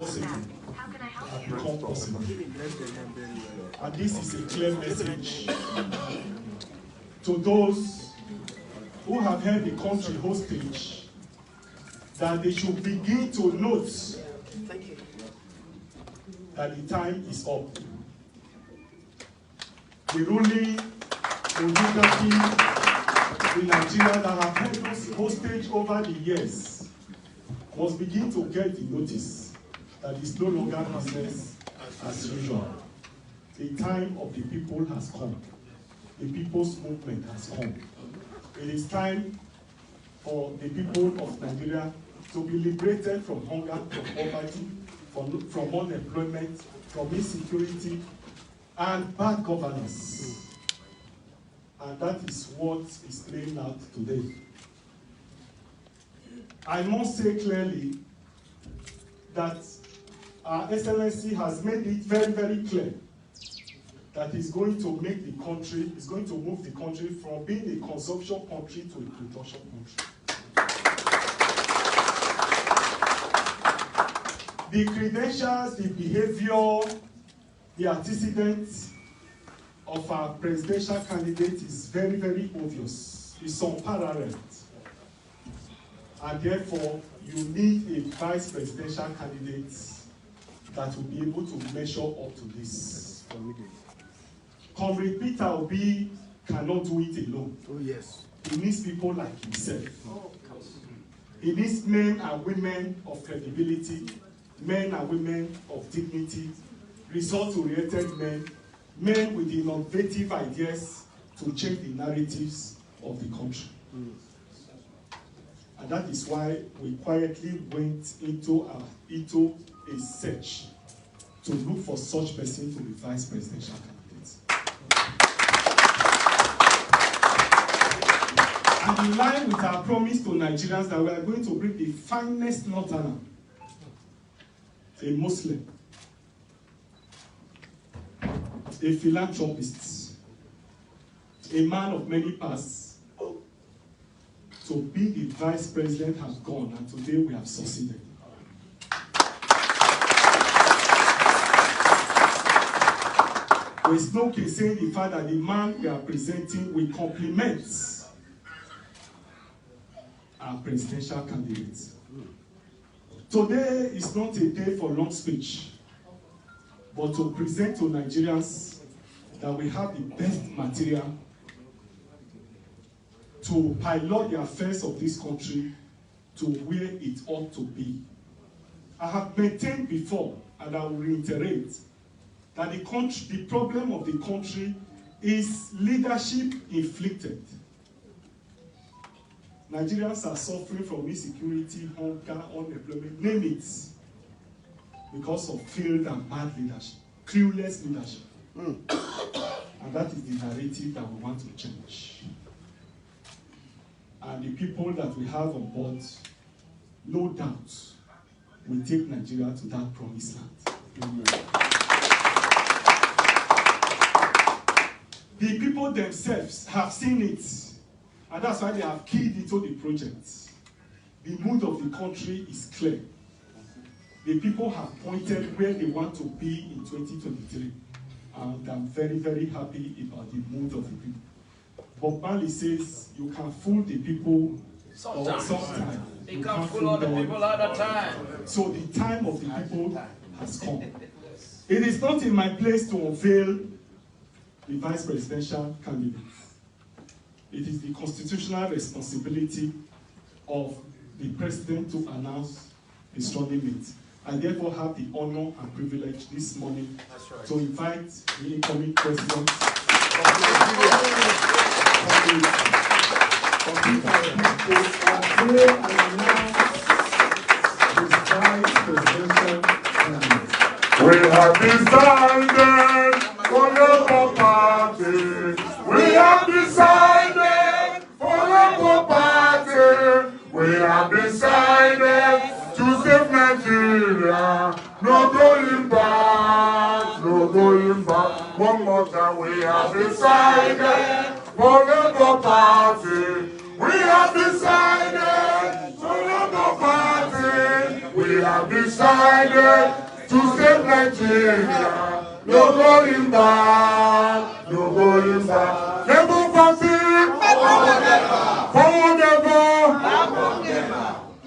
possible have become possible. And this is a clear message to those who have held the country hostage, that they should begin to note that the time is up. The ruling oligarchy in Nigeria that have held us hostage over the years must begin to get the notice that it's no longer business as usual. The time of the people has come. The people's movement has come. It is time for the people of Nigeria to be liberated from hunger, from poverty, from unemployment, from insecurity, and bad governance. And that is what is playing out today. I must say clearly that Our Excellency has made it very, very clear that he's going to make the country, he's going to move the country from being a consumption country to a production country. The credentials, the behavior, the antecedents of our presidential candidate is very, very obvious. It's unparalleled. And therefore, you need a vice presidential candidate that will be able to measure up to this. Comrade Peter Obi cannot do it alone. Oh, yes. He needs people like himself. He needs men and women of credibility, men and women of dignity, result-oriented men, men with innovative ideas to change the narratives of the country. And that is why we quietly went into a search to look for such person to be vice presidential candidates. And in line with our promise to Nigerians that we are going to bring the finest northerner, a Muslim, a philanthropist, a man of many paths, to be the vice president has gone, and today we have succeeded. There is no case saying the fact that the man we are presenting will complement our presidential candidates. Today is not a day for long speech, but to present to Nigerians that we have the best material to pilot the affairs of this country to where it ought to be. I have maintained before, and I will reiterate, that the problem of the country is leadership inflicted. Nigerians are suffering from insecurity, hunger, unemployment, name it, because of failed and bad leadership, clueless leadership. And that is the narrative that we want to change. And the people that we have on board, no doubt, will take Nigeria to that promised land. The people themselves have seen it, and that's why they have keyed into the project. The mood of the country is clear. The people have pointed where they want to be in 2023, and I'm very, very happy about the mood of the people. Bob Marley says, you can fool the people sometimes. You can't fool the people all the time. So the time of the people has come. It is not in my place to unveil the vice presidential candidate. It is the constitutional responsibility of the president to announce his running mate. I therefore have the honor and privilege this morning to invite the incoming president We have decided for Labour Party. We have decided for Labour Party. We have decided to save Nigeria. No going back, no going back. One more time, we have decided for Labour Party. We have decided for Labour Party. We we have decided to save Nigeria. No going back, no going back. Labour Party, forward ever.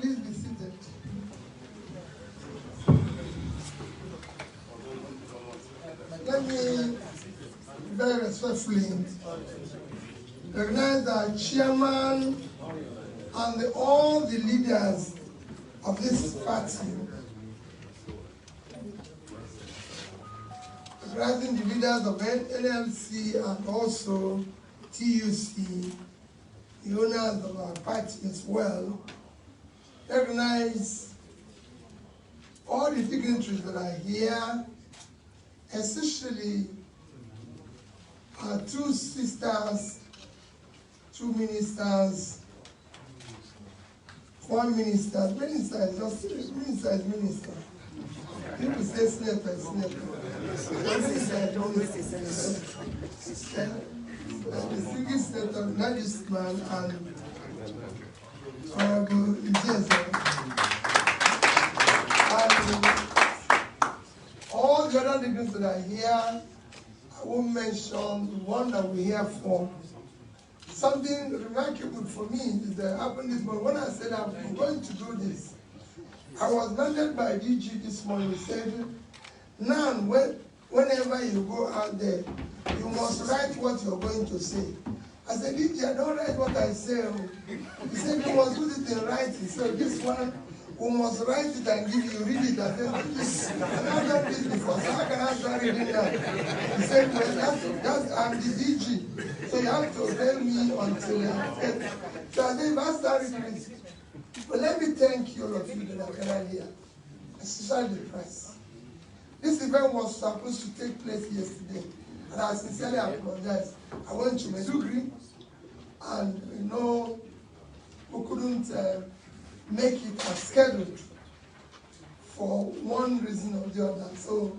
Please be seated. Let me very respectfully recognize the chairman and all the leaders of this party, recognizing the leaders of NLC and also TUC, the owners of our party as well, recognize all the dignitaries that are here, especially our two sisters, two ministers, one minister. Minister is just minister is minister. People say senator is senator. The single senator, Nigerian and Honorable Invalid. And all the other dignitaries that are here, I won't mention the one that we're here for. Something remarkable for me is that happened this morning. When I said I'm going to do this, I was mandate by DG this morning. He said, now whenever you go out there, you must write what you're going to say. I said, DG, I don't write what I say. He said, you must put it in writing. So this one, we must write it and give you, read it. I said, I've not done this before, so how can I start reading that? He said, well, that's I'm the DG. So you have to tell me until I said. So I said, if I start reading it, but let me thank you all of you that are gathered here, especially the press. This event was supposed to take place yesterday, and I sincerely apologize. I went to Medugri, and we couldn't make it as scheduled for one reason or the other. So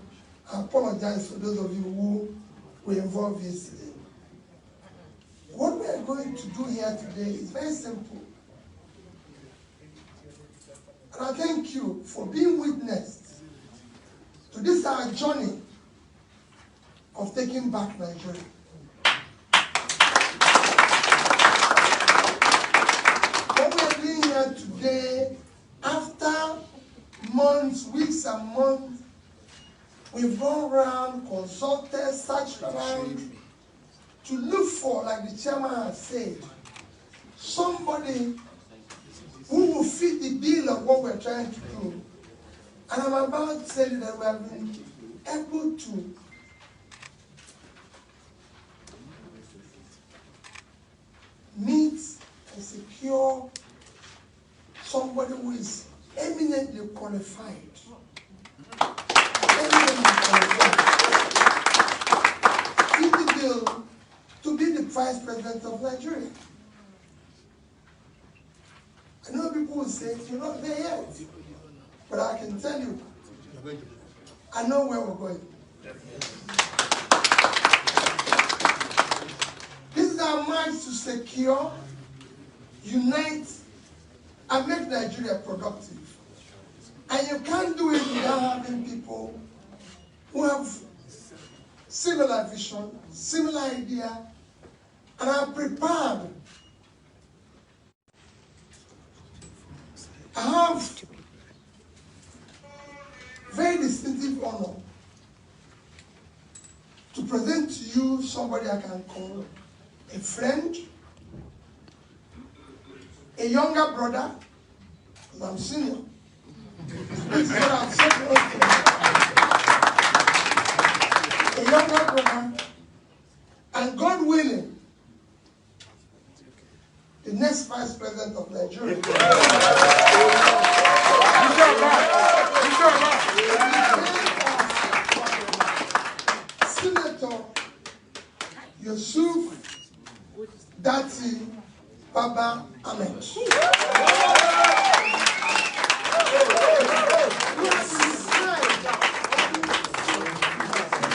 I apologize for those of you who were involved yesterday. What we are going to do here today is very simple. And I thank you for being witness to this our journey of taking back Nigeria. What we are doing here today, after months, weeks and months, we've gone around, consulted, searched around to look for, like the chairman has said, somebody who will fit the bill of what we're trying to do. And I'm about to say that we have been able to meet and secure somebody who is eminently qualified. Fit the bill to be the Vice President of Nigeria. I know people will say, you're not there yet. But I can tell you, I know where we're going. This is our march to secure, unite, and make Nigeria productive. And you can't do it without having people who have similar vision, similar idea, and are prepared. I have very distinctive honor to present to you somebody I can call a friend, a younger brother, because I'm senior. This is what I'm saying. A younger brother, and God willing, the next Vice President of Nigeria. Senator Yusuf Dati Baba Ahmed.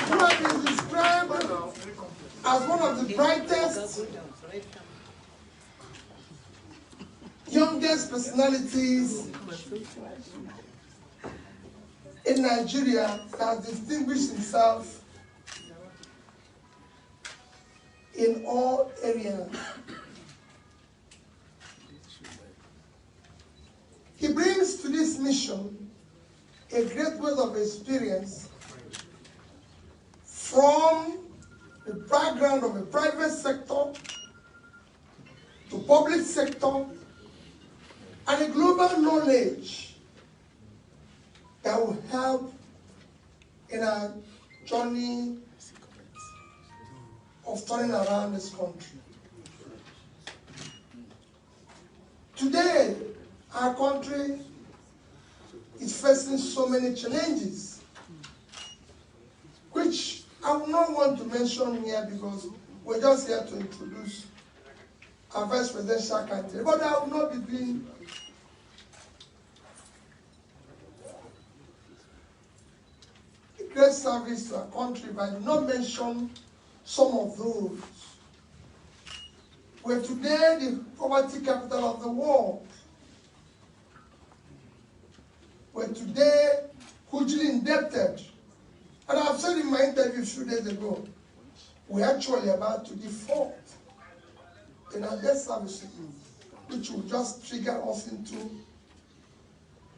Who has been described as one of the brightest, youngest personalities in Nigeria that has distinguished himself in all areas. He brings to this mission a great wealth of experience from the background of the private sector to public sector and a global knowledge that will help in our journey of turning around this country. Today, our country is facing so many challenges, which I will not want to mention here because we're just here to introduce our vice presidential candidate. But I will not be doing a great service to our country if I do not mention some of those. We're today the poverty capital of the world. We're today hugely indebted. And I've said in my interview a few days ago, we're actually about to default in our debt services, which will just trigger us into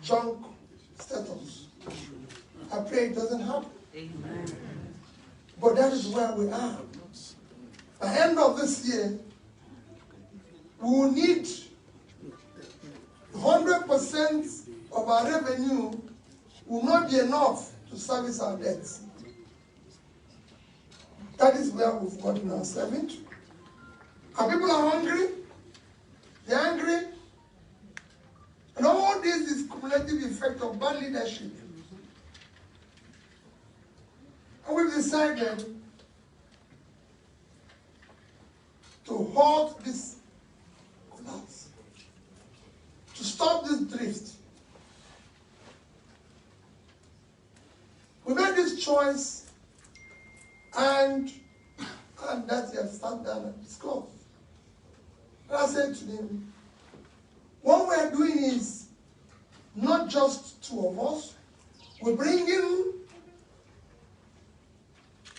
junk status. I pray it doesn't happen. Amen. But that is where we are. By the end of this year, we will need 100% of our revenue will not be enough to service our debts. That is where we've gotten ourselves into. Our people are hungry, they're angry, and all this is cumulative effect of bad leadership. And we've decided to halt this collapse, to stop this drift. We made this choice, and that he had sat down and discussed. And I said to him, what we're doing is not just two of us, we're bringing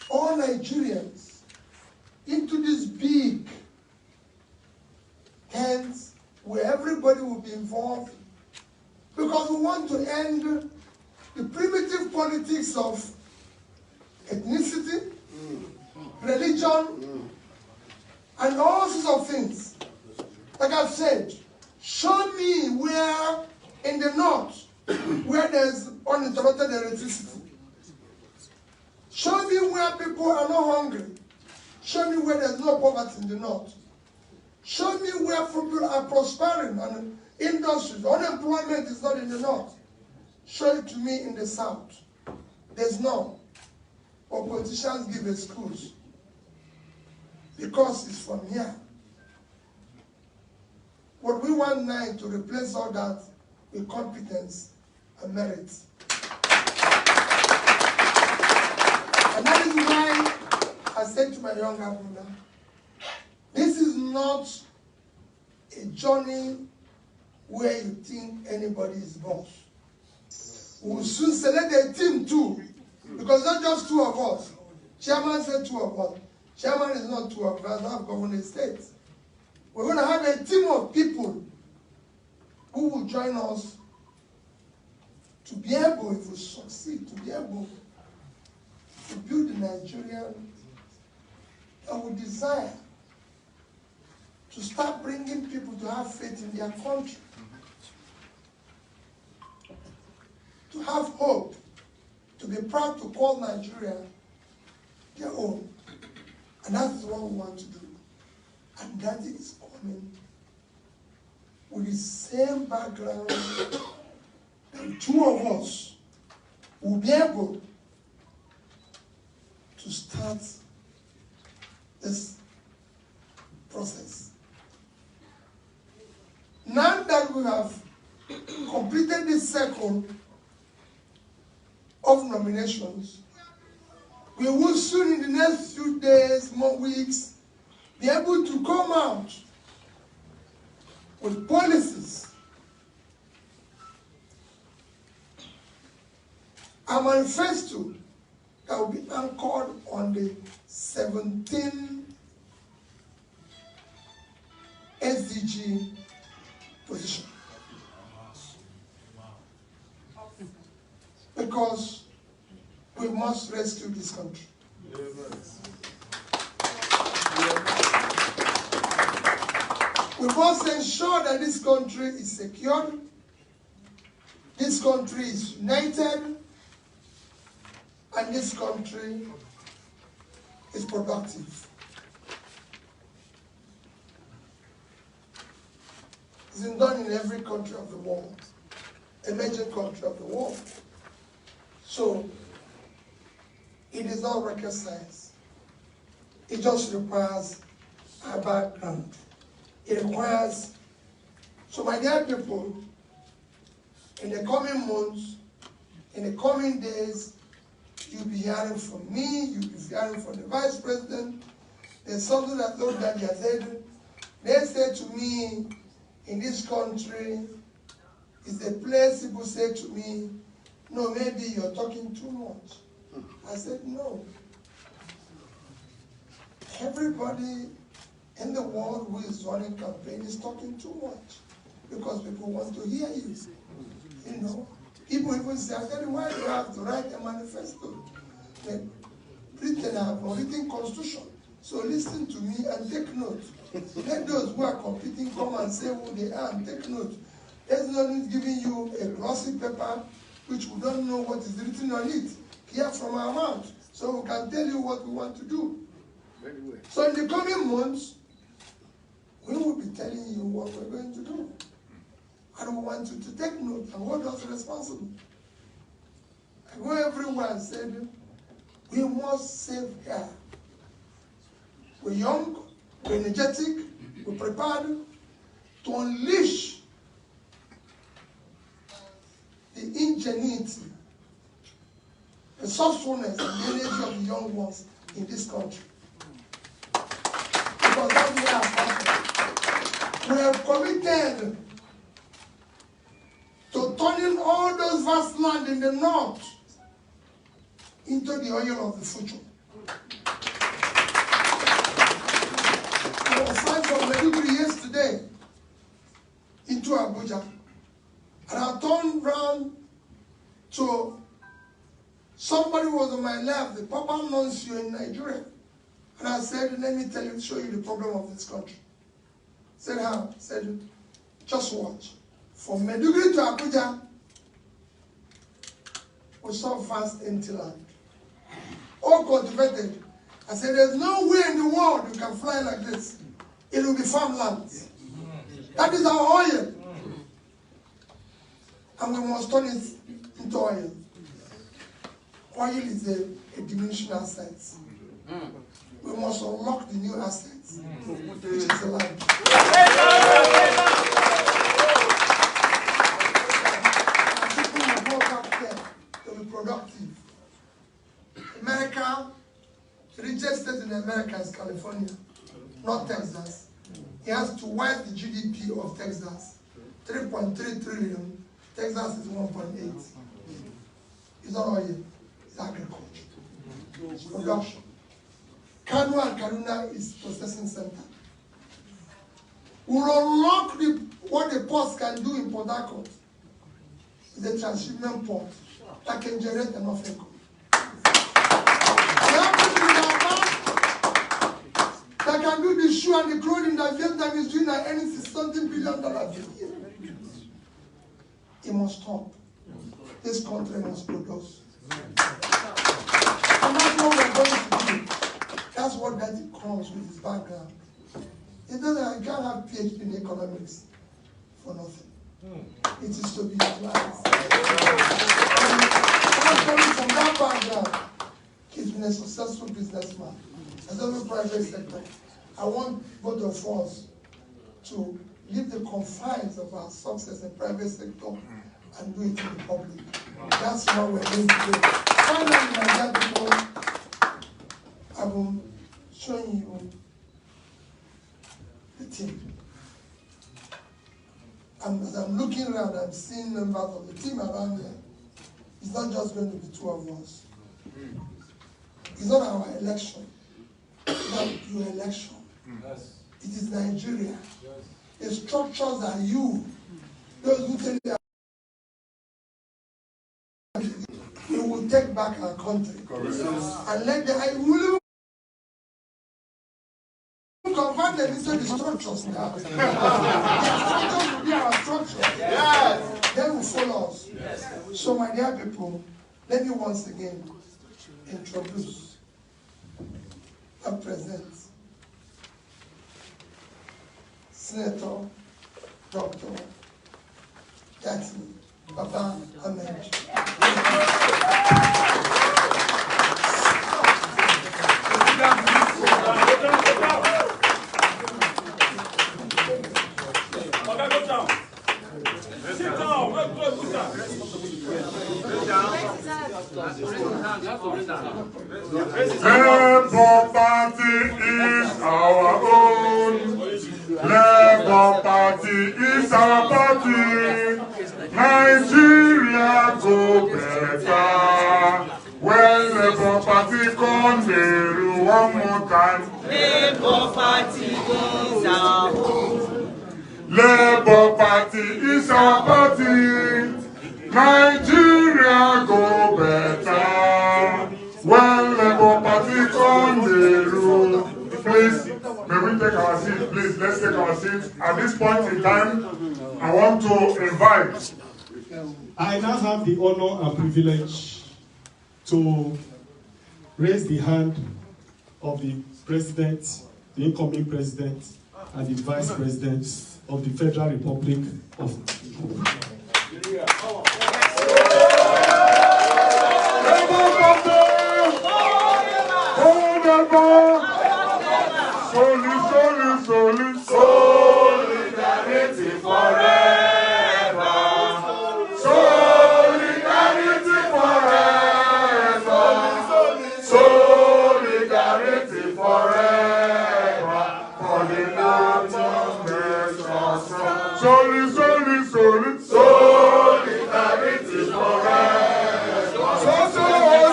all Nigerians into this big tent where everybody will be involved, because we want to end the primitive politics of ethnicity, religion, and all sorts of things. Like I've said, show me where in the north, where there's uninterrupted electricity. Show me where people are not hungry. Show me where there's no poverty in the north. Show me where people are prospering and industries. Unemployment is not in the north. Show it to me in the south. There's none. But politicians give excuse because it's from here. What we want now is to replace all that with competence and merit. And that is why I said to my younger brother, this is not a journey where you think anybody is boss. We will soon select a team too, because not just two of us. Chairman said two of us. Chairman is not two of us, I've governed a state. We're going to have a team of people who will join us to be able, if we succeed, to be able to build the Nigerian that we desire, to start bringing people to have faith in their country, to have hope, to be proud to call Nigeria their own. And that is what we want to do. And that is coming with the same background that two of us will be able to start this process. Now that we have completed this cycle of nominations, we will soon, in the next few days, more weeks, be able to come out with policies a manifesto that will be anchored on the 17 SDG position. Because we must rescue this country. We must ensure that this country is secure, this country is united, and this country is productive. It's been done in every country of the world, a major country of the world. So, it is not rocket science. It just requires a background. It requires, so my dear people, in the coming months, in the coming days, you'll be hearing from me, you'll be hearing from the Vice President. There's something that Lord Daddy has said. They said to me, in this country, is a place people say to me, no, maybe you're talking too much. I said, no. Everybody in the world who is running campaign is talking too much because people want to hear you. You know, people even say, I tell you why you have to write a manifesto. Britain have a written constitution. So listen to me and take note. Let those who are competing come and say who they are and take note. There's no need giving you a glossy paper which we don't know what is written on it. Hear from our mouth, so we can tell you what we want to do. So in the coming months, we will be telling you what we're going to do. And we want you to take note and hold us responsible. I go everywhere and said, we must save air. We're young, we're energetic, we're prepared to unleash the ingenuity, the softness, and the energy of the young ones in this country. Because that's what we have. We have committed to turning all those vast land in the north into the oil of the future. I was flying from Maiduguri yesterday into Abuja, and I turned round to somebody who was on my left, the Papa Nuncio in Nigeria, and I said, let me show you the problem of this country. He said, how? He said, just watch. From Maiduguri to Abuja, we saw vast empty land. All cultivated. I said, there's no way in the world you can fly like this. It will be farmland. That is our oil. And we must turn it into oil. Oil is a diminishing asset. We must unlock the new assets, which is the land. People will go back there to be productive. America, the richest state in America is California, not Texas. It has twice the GDP of Texas, 3.3 trillion. Texas is 1.8. It's not oil, it's agriculture. It's production. Kano and Kaduna is processing center. We'll unlock what the ports can do in Port Harcourt. The transshipment port that can generate enough income. That can do the shoe and the clothing that Vietnam is doing and earning $something billion a year. It must stop. This country must produce. And that's what we're going to do. That's what Daddy comes with his background. It doesn't, I can't have PhD in economics for nothing. It is to be utilized. I'm coming from that background. He's been a successful businessman. As a private sector, I want both of us to leave the confines of our success in the private sector and do it in the public. That's what we're going to do. Finally, my dear people, I will show you the team. And as I'm looking around, I'm seeing members of the team around here. it's not just going to be two of us. It's not our election. It's not your election. It is Nigeria. The structures are you. Those who tell you we will take back our country. And let the I will convert them into the structures now. The structures will be our structure. Yes. They will follow us. Yes. So my dear people, let me once again introduce and present Senator Dr. Jackson Baba Ahmed. Labour Party is our own. Labour Party is our party. Nigeria go better. When Labour Party come here one more time. Labour Party is our own. Labour Party is our party. Nigeria go better. When Labour Party come the rule. Please, may we take our seat? Please, let's take our seat. At this point in time, I want to invite. I now have the honor and privilege to raise the hand of the president, the incoming president, and the vice president of the Federal Republic of Nigeria. Solidarity forever. Solidarity forever. Solidarity forever. For the love of nations. Solidarity forever. Solidarity forever. Solidarity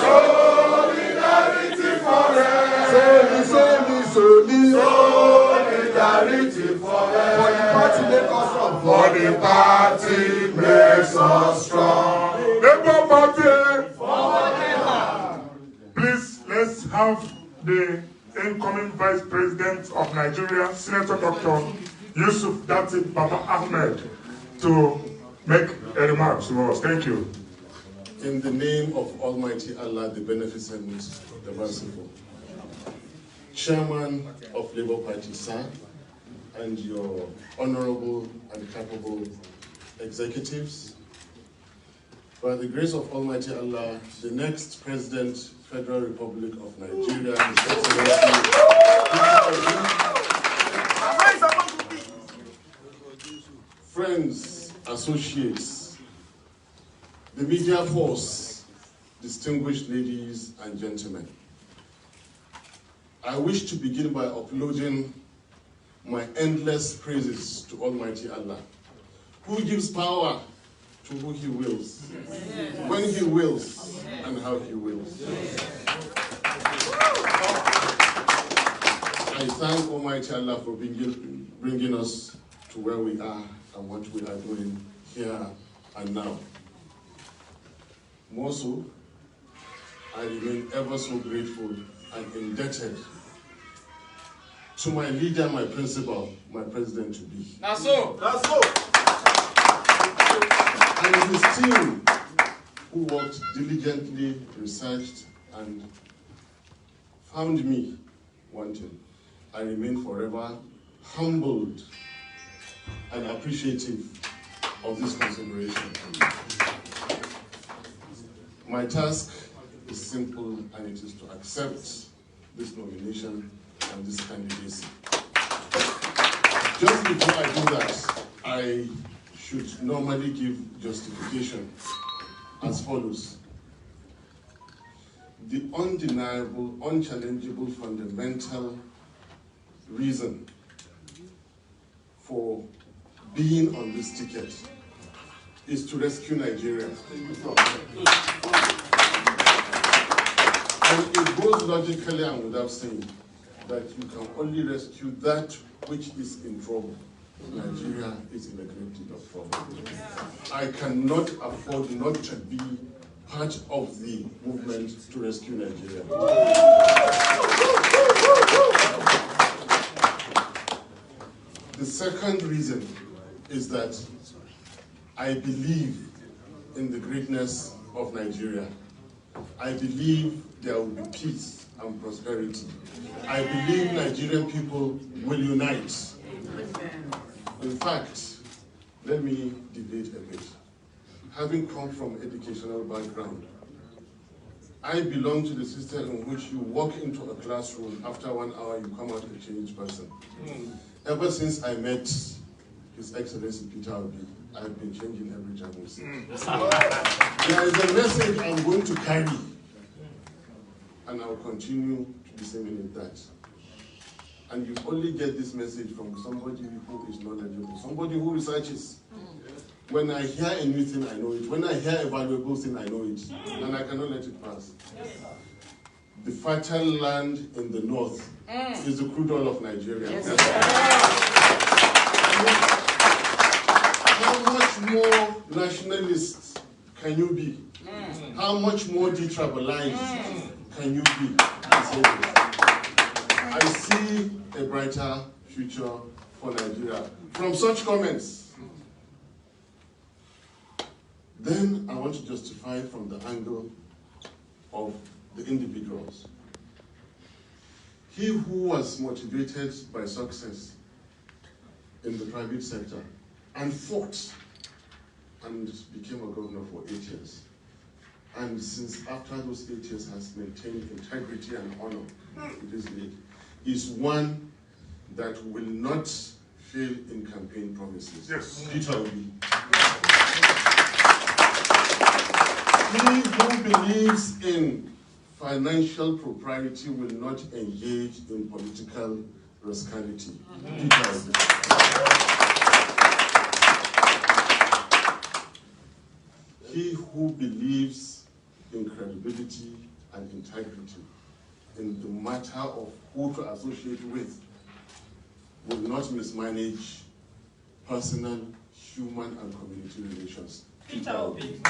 forever. For the party makes us strong. Labour Party forever. Please, let's have the incoming Vice President of Nigeria, Senator Dr. Yusuf Dati Baba Ahmed, to make a remark to us. Thank you. In the name of Almighty Allah, the Beneficent, the Merciful, Chairman of Labour Party, sir, and your honorable and capable executives, by the grace of Almighty Allah, the next President, Federal Republic of Nigeria, His Excellency, friends, associates, the media force, distinguished ladies and gentlemen, I wish to begin by uploading my endless praises to Almighty Allah, who gives power to who He wills, when He wills, and how He wills. I thank Almighty Allah for bringing us to where we are and what we are doing here and now. More so, I remain ever so grateful and indebted to my leader, my principal, my president-to-be. That's so. And his team, who worked diligently, researched, and found me wanting. I remain forever humbled and appreciative of this consideration. My task is simple, and it is to accept this nomination and this candidacy. Just before I do that, I should normally give justification as follows. The undeniable, unchallengeable, fundamental reason for being on this ticket is to rescue Nigeria. And it goes logically and without saying that you can only rescue that which is in trouble. Nigeria is in a great deal of trouble. I cannot afford not to be part of the movement to rescue Nigeria. The second reason is that I believe in the greatness of Nigeria. I believe there will be peace and prosperity. I believe Nigerian people will unite. In fact, let me debate a bit. Having come from educational background, I belong to the system in which you walk into a classroom, after 1 hour you come out a changed person. Ever since I met His Excellency Peter Obi, I've been changing every time we see. There is a message I'm going to carry, and I'll continue to disseminate that. And you only get this message from somebody who is knowledgeable, somebody who researches. When I hear a new thing, I know it. When I hear a valuable thing, I know it. And I cannot let it pass. The fertile land in the north is the crude oil of Nigeria. Yes. How much more nationalist can you be? How much more detribalized can you be? I see a brighter future for Nigeria from such comments. Then I want to justify from the angle of the individuals. He who was motivated by success in the private sector and fought and became a governor for 8 years, and since after those 8 years has maintained integrity and honor to this day, is one that will not fail in campaign promises. Yes. Peter Obi. He who believes in financial propriety will not engage in political rascality. Peter Obi. He who believes in credibility and integrity in the matter of who to associate with will not mismanage personal, human, and community relations. Peter Obi.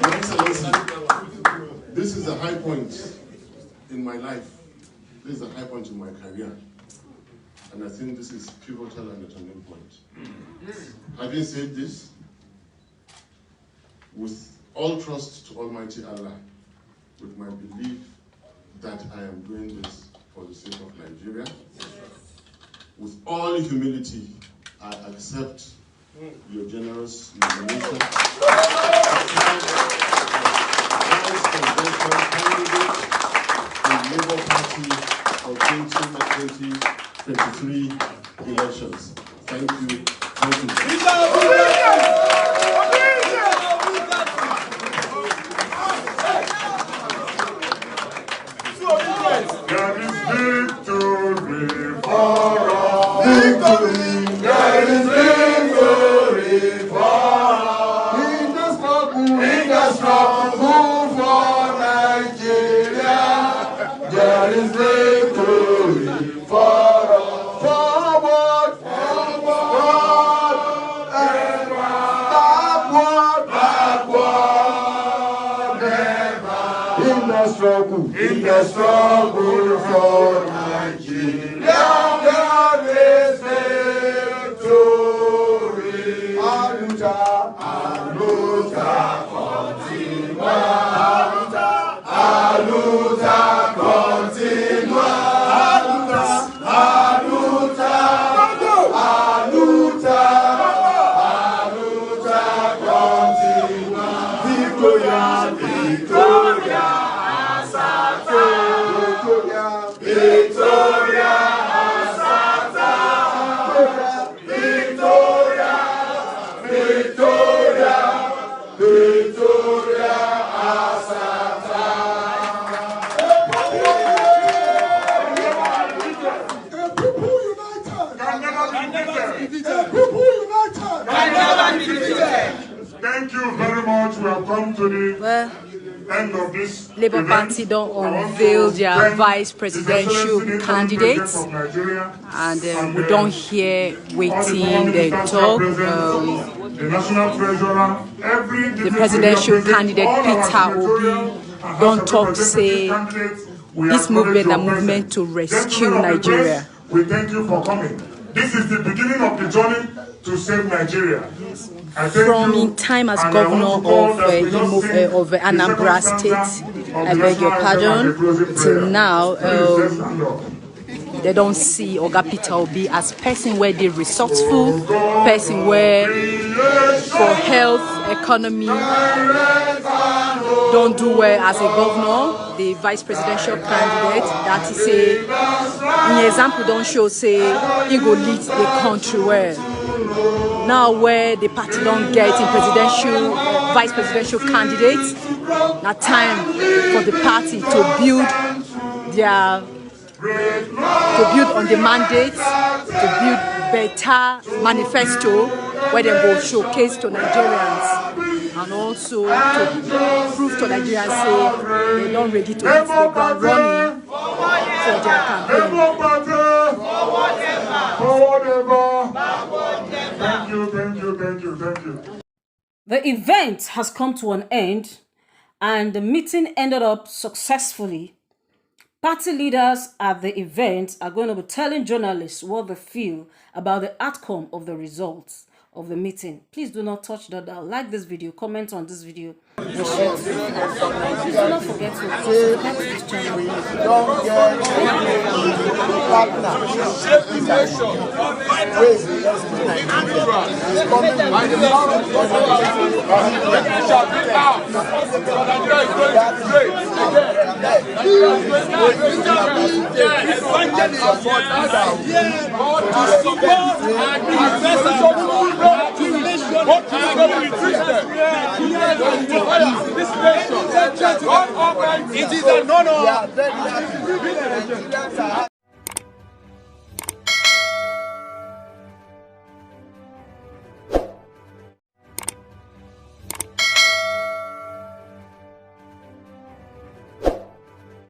Your Excellency, this is a high point in my life. This is a high point in my career. And I think this is pivotal and a turning point. Having said this, with all trust to Almighty Allah, with my belief that I am doing this for the sake of Nigeria, with all humility, I accept your generous nomination as presidential candidate in Labour Party for 2023 elections. Thank you. Thank you. There is victory for all. Victory. There is victory for all. In the struggle for Nigeria, there is victory for all. Forward, forward, and backward, never. In the struggle for Nigeria, there is victory. Aluta, aluta, continua. Aluta, continua. Aluta, aluta, aluta, aluta, continua. Victoria, Victoria, Asante. Victoria, Victoria, Asante. Victoria, Victoria, Victoria, Asante. A people united can never be defeated. A people united the end of this Labour Party don't unveil their vice presidential candidates, and we don't hear waiting they talk. the national treasurer, The presidential candidate Peter Obi don't talk say this movement a movement to rescue Nigeria. We thank you for coming. This is the beginning of the journey to save Nigeria. From in time as governor of Anambra State, I beg your pardon, till now, they don't see Oga Peter Obi as person where they resourceful, person where for health, economy, don't do well as a governor. The vice presidential candidate that is say, in example, don't show say he go lead the country well. Now where the party don't get in presidential, vice presidential candidates, now time for the party to build on the mandate, to build better manifesto where they go showcase to Nigerians and also to prove to Nigerians say they don't ready to hit the ground running for their campaign. Thank you. The event has come to an end and the meeting ended up successfully. Party leaders at the event are going to be telling journalists what they feel about the outcome of the results of the meeting. Please do not touch that dial. Like this video, comment on this video, and share. Please do not forget to subscribe to this channel. Don't get partner. It is an honor.